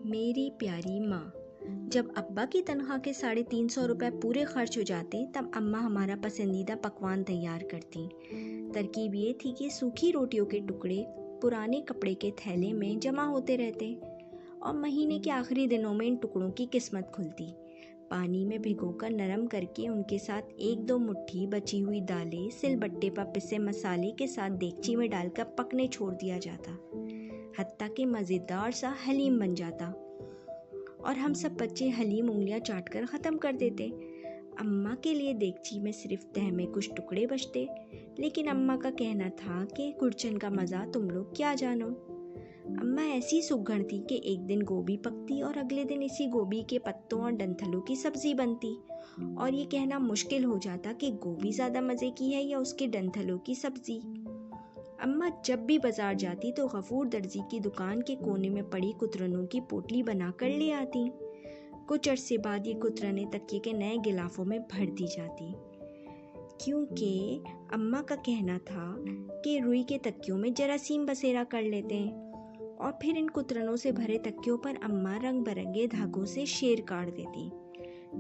मेरी प्यारी माँ। जब अब्बा की तनख्वाह के 350 रुपये पूरे खर्च हो जाते तब अम्मा हमारा पसंदीदा पकवान तैयार करती। तरकीब ये थी कि सूखी रोटियों के टुकड़े पुराने कपड़े के थैले में जमा होते रहते और महीने के आखिरी दिनों में इन टुकड़ों की किस्मत खुलती। पानी में भिगोकर नरम करके उनके साथ 1-2 मुट्ठी बची हुई दालें सिलबट्टे पर पिसे मसाले के साथ देगची में डालकर पकने छोड़ दिया जाता, हत्ता कि मज़ेदार सा हलीम बन जाता और हम सब बच्चे हलीम उंगलियां चाटकर ख़त्म कर देते। अम्मा के लिए देगची में सिर्फ तह में कुछ टुकड़े बचते, लेकिन अम्मा का कहना था कि गुड़चन का मज़ा तुम लोग क्या जानो। अम्मा ऐसी सुघड़ थी कि एक दिन गोभी पकती और अगले दिन इसी गोभी के पत्तों और डंठलों की सब्ज़ी बनती और ये कहना मुश्किल हो जाता कि गोभी ज़्यादा मज़े की है या उसके डंठलों की सब्ज़ी। अम्मा जब भी बाज़ार जाती तो गफूर दर्जी की दुकान के कोने में पड़ी कुतरनों की पोटली बनाकर ले आती। कुछ अरसे बाद ये कुतरने तकिए के नए गिलाफों में भर दी जाती, क्योंकि अम्मा का कहना था कि रुई के तकियों में जरासीम बसेरा कर लेते हैं। और फिर इन कुतरनों से भरे तकियों पर अम्मा रंग बिरंगे धागों से शेर काट देती।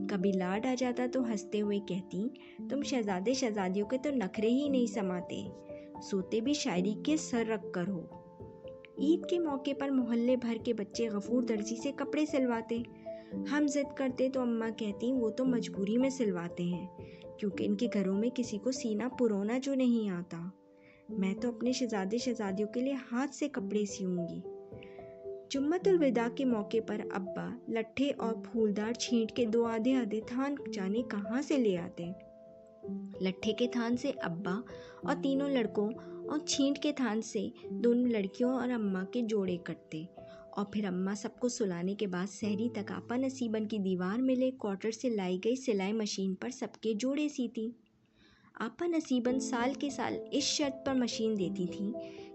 कभी लाड आ जाता तो हंसते हुए कहती, तुम शहजादे शहजादियों के तो नखरे ही नहीं समाते, सोते भी शायरी के सर रख कर हो। ईद के मौके पर मोहल्ले भर के बच्चे गफूर दर्जी से कपड़े सिलवाते। हम जिद करते तो अम्मा कहती, वो तो मजबूरी में सिलवाते हैं, क्योंकि इनके घरों में किसी को सीना पुरोना जो नहीं आता। मैं तो अपने शहजादे शहजादियों के लिए हाथ से कपड़े सियूंगी। जुम्मतुल विदा के मौके पर अब्बा लट्ठे और फूलदार छींट के 2 आधे आधे थान जाने कहाँ से ले आते। लट्ठे के थान से अब्बा और तीनों लड़कों और छींट के थान से दोनों लड़कियों और अम्मा के जोड़े कटते और फिर अम्मा सबको सुलाने के बाद सहरी तक आपा नसीबन की दीवार में ले क्वार्टर से लाई गई सिलाई मशीन पर सबके जोड़े सीती। आपा नसीबन साल के साल इस शर्त पर मशीन देती थी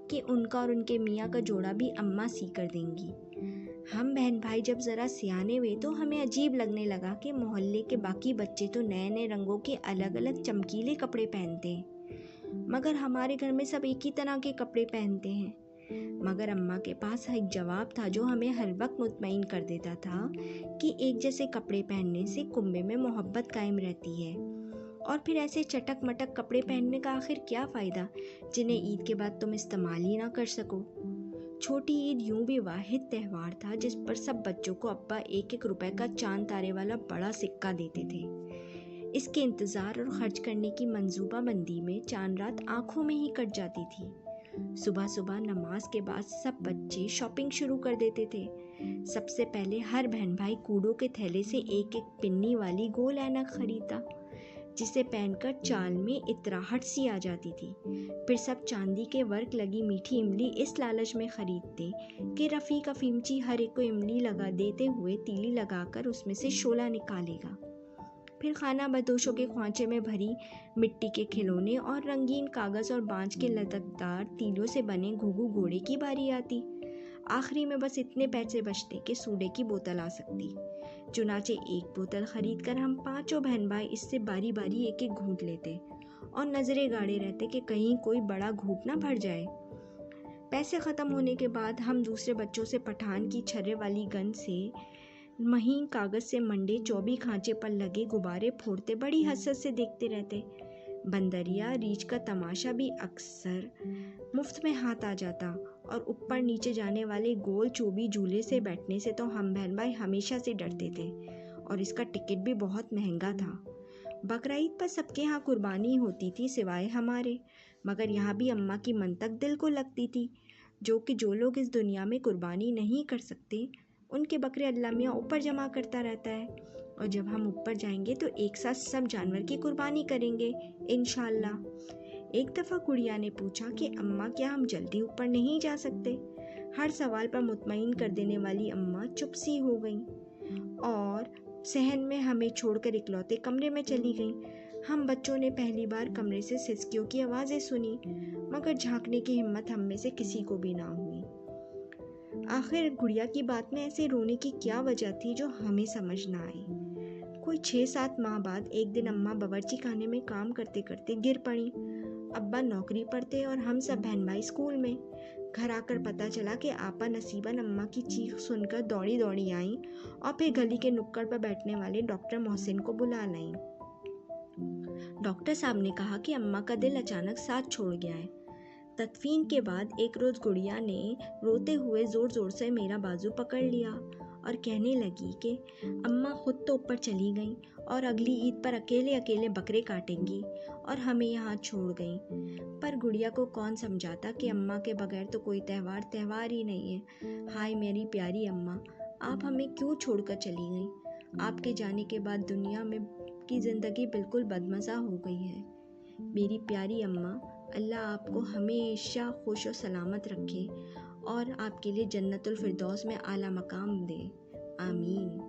कि उनका और उनके मियाँ का जोड़ा भी अम्मा सी कर देंगी। हम बहन भाई जब ज़रा सियाने हुए तो हमें अजीब लगने लगा कि मोहल्ले के बाकी बच्चे तो नए नए रंगों के अलग अलग चमकीले कपड़े पहनते हैं, मगर हमारे घर में सब एक ही तरह के कपड़े पहनते हैं। मगर अम्मा के पास एक जवाब था जो हमें हर वक्त मुतमईन कर देता था कि एक जैसे कपड़े पहनने से कुंबे में मोहब्बत कायम रहती है, और फिर ऐसे चटक मटक कपड़े पहनने का आखिर क्या फ़ायदा जिन्हें ईद के बाद तुम इस्तेमाल ही ना कर सको। छोटी ईद यूं भी वाहिद त्यौहार था जिस पर सब बच्चों को अब्बा 1-1 रुपए का चांद तारे वाला बड़ा सिक्का देते थे। इसके इंतज़ार और खर्च करने की मंसूबाबंदी में चांद रात आँखों में ही कट जाती थी। सुबह सुबह नमाज के बाद सब बच्चे शॉपिंग शुरू कर देते थे। सबसे पहले हर बहन भाई कूड़ों के थैले से 1-1 पिन्नी वाली गोल ऐनक खरीदता, जिसे पहनकर चाल में इतराहट सी आ जाती थी। फिर सब चांदी के वर्क लगी मीठी इमली इस लालच में खरीदते कि रफ़ीक अफीमची हर एक को इमली लगा देते हुए तीली लगाकर उसमें से शोला निकालेगा। फिर खाना बदोशों के ख्वांचे में भरी मिट्टी के खिलौने और रंगीन कागज़ और बांज के लटकदार तीलों से बने घुघु घोड़े की बारी आती। आखिरी में बस इतने पैसे बचते कि सोडे की बोतल आ सकती। चुनाचे एक बोतल खरीद कर हम 5 बहन भाई इससे बारी बारी 1-1 घूंट लेते और नज़रें गाड़े रहते कि कहीं कोई बड़ा घूंट ना भर जाए। पैसे ख़त्म होने के बाद हम दूसरे बच्चों से पठान की छर्रे वाली गन से महीन कागज़ से मंडे 24 खांचे पर लगे गुब्बारे फोड़ते बड़ी हसरत से देखते रहते। बंदरिया रीछ का तमाशा भी अक्सर मुफ्त में हाथ आ जाता और ऊपर नीचे जाने वाले गोल चोबी झूले से बैठने से तो हम बहन भाई हमेशा से डरते थे और इसका टिकट भी बहुत महंगा था। बकरीद पर सबके यहाँ कुर्बानी होती थी सिवाय हमारे, मगर यहाँ भी अम्मा की मंतक दिल को लगती थी जो लोग इस दुनिया में कुर्बानी नहीं कर सकते उनके बकरे अल्लाह मियाँ ऊपर जमा करता रहता है, और जब हम ऊपर जाएंगे तो एक साथ सब जानवर की कुर्बानी करेंगे इंशाल्लाह। एक दफ़ा गुड़िया ने पूछा कि अम्मा क्या हम जल्दी ऊपर नहीं जा सकते। हर सवाल पर मुतमईन कर देने वाली अम्मा चुप सी हो गईं और सहन में हमें छोड़कर इकलौते कमरे में चली गईं। हम बच्चों ने पहली बार कमरे से सिसकियों की आवाज़ें सुनी, मगर झांकने की हिम्मत हम में से किसी को भी ना हुई। आखिर गुड़िया की बात में ऐसे रोने की क्या वजह थी जो हमें समझ ना आई। कोई 6-7 माह बाद एक दिन अम्मा बावर्ची खाने में काम करते करते गिर पड़ी। अब्बा नौकरी पर थे और हम सब बहन भाई स्कूल में। घर आकर पता चला कि आपा नसीबन अम्मा की चीख सुनकर दौड़ी दौड़ी आई और फिर गली के नुक्कड़ पर बैठने वाले डॉक्टर मोहसिन को बुला लाई। डॉक्टर साहब ने कहा कि अम्मा का दिल अचानक साथ छोड़ गया है। तदफीन के बाद एक रोज़ गुड़िया ने रोते हुए ज़ोर ज़ोर से मेरा बाजू पकड़ लिया और कहने लगी कि अम्मा खुद तो ऊपर चली गईं और अगली ईद पर अकेले अकेले बकरे काटेंगी और हमें यहाँ छोड़ गईं। पर गुड़िया को कौन समझाता कि अम्मा के बगैर तो कोई त्यौहार ही नहीं है। हाय मेरी प्यारी अम्मा, आप हमें क्यों छोड़कर चली गईं? आपके जाने के बाद दुनिया में की ज़िंदगी बिल्कुल बदमज़ा हो गई है। मेरी प्यारी अम्मा, अल्लाह आपको हमेशा खुश और सलामत रखे और आपके लिए जन्नतुल फिरदौस में आला मकाम दे। आमीन।